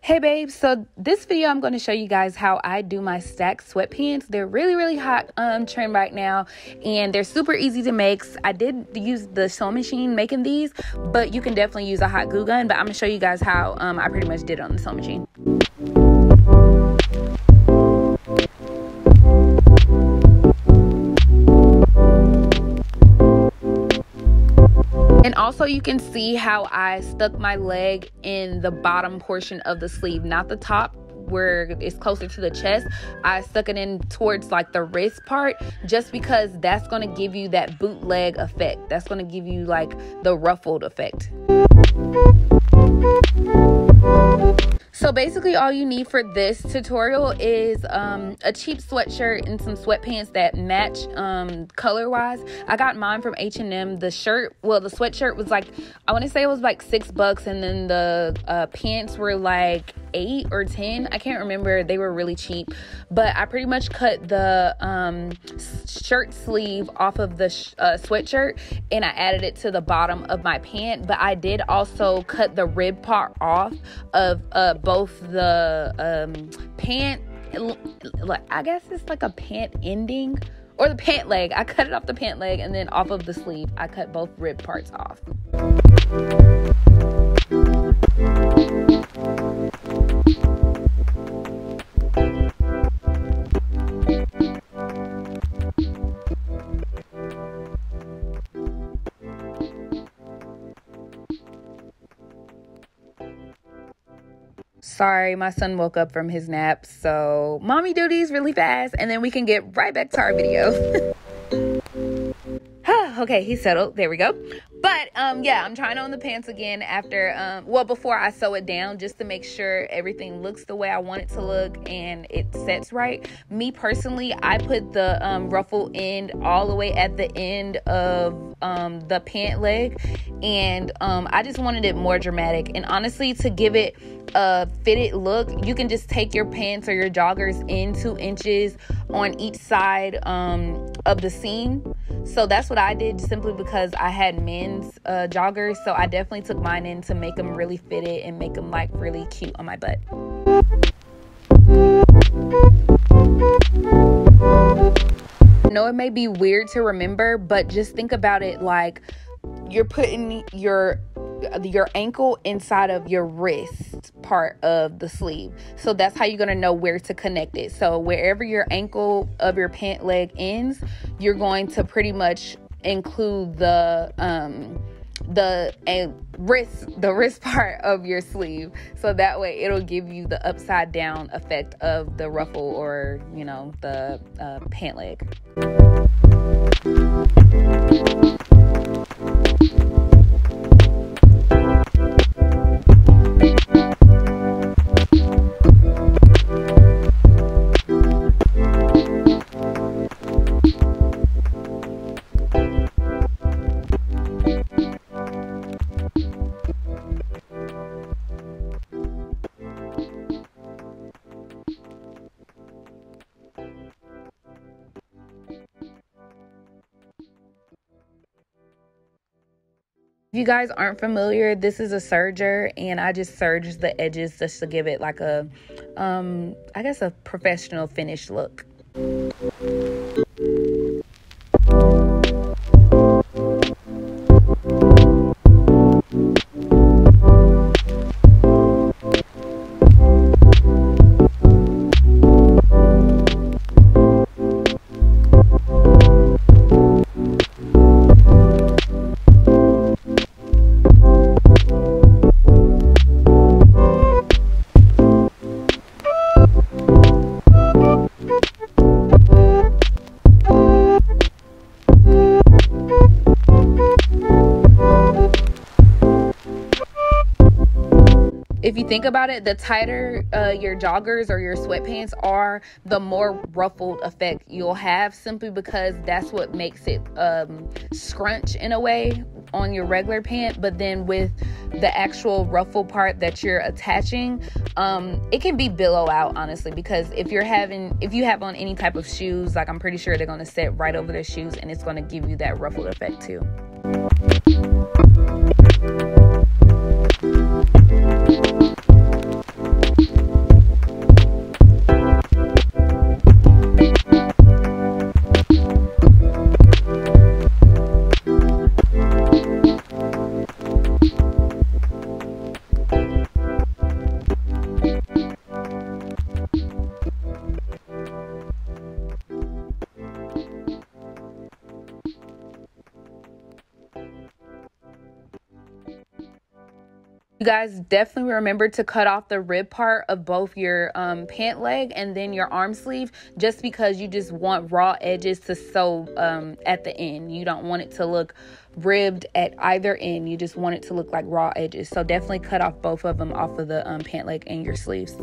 Hey babes, so this video I'm going to show you guys how I do my stacked sweatpants. They're really hot trend right now, and they're super easy to make. I did use the sewing machine making these, but you can definitely use a hot glue gun. But I'm going to show you guys how I pretty much did it on the sewing machine. And also you can see how I stuck my leg in the bottom portion of the sleeve, not the top where it's closer to the chest. I stuck it in towards like the wrist part, just because that's going to give you that bootleg effect. That's going to give you like the ruffled effect. So basically all you need for this tutorial is a cheap sweatshirt and some sweatpants that match color wise. I got mine from H&M. The sweatshirt was like, I want to say it was like $6, and then the pants were like $8 or $10. I can't remember. They were really cheap, but I pretty much cut the shirt sleeve off of the sweatshirt, and I added it to the bottom of my pant. But I did also cut the rib part off of both the pant, I guess it's like a pant ending, or the pant leg. I cut it off the pant leg, and then off of the sleeve I cut both rib parts off. Sorry, my son woke up from his nap, so mommy duties really fast, and then we can get right back to our video. Okay, he's settled. There we go. But yeah, I'm trying on the pants again after before I sew it down, just to make sure everything looks the way I want it to look and it sets right. Me personally, I put the ruffle end all the way at the end of the pant leg, and I just wanted it more dramatic. And honestly, to give it a fitted look, you can just take your pants or your joggers in 2 inches on each side of the seam. So that's what I did, simply because I had men's joggers, so I definitely took mine in to make them really fitted and make them like really cute on my butt. I know it may be weird to remember, but just think about it like you're putting your ankle inside of your wrist part of the sleeve. So that's how you're going to know where to connect it. So wherever your ankle of your pant leg ends, you're going to pretty much include the wrist part of your sleeve. So that way it'll give you the upside down effect of the ruffle, or you know, the pant leg. If you guys aren't familiar, this is a serger, and I just serged the edges just to give it like a, I guess a professional finished look. If you think about it, the tighter your joggers or your sweatpants are, the more ruffled effect you'll have, simply because that's what makes it scrunch in a way on your regular pant. But then with the actual ruffle part that you're attaching, it can be billow out, honestly, because if you have on any type of shoes, like I'm pretty sure they're going to set right over their shoes, and it's going to give you that ruffled effect too. guys definitely remember to cut off the rib part of both your pant leg and then your arm sleeve, just because you just want raw edges to sew at the end. You don't want it to look ribbed at either end. You just want it to look like raw edges. So definitely cut off both of them off of the pant leg and your sleeves.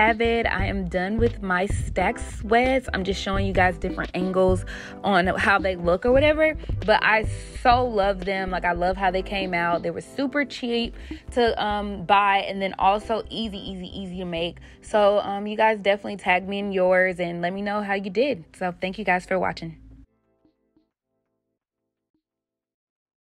have it. I am done with my stack sweats. I'm just showing you guys different angles on how they look or whatever, but I so love them. Like, I love how they came out. They were super cheap to buy, and then also easy to make. So you guys definitely tag me in yours and let me know how you did. So thank you guys for watching.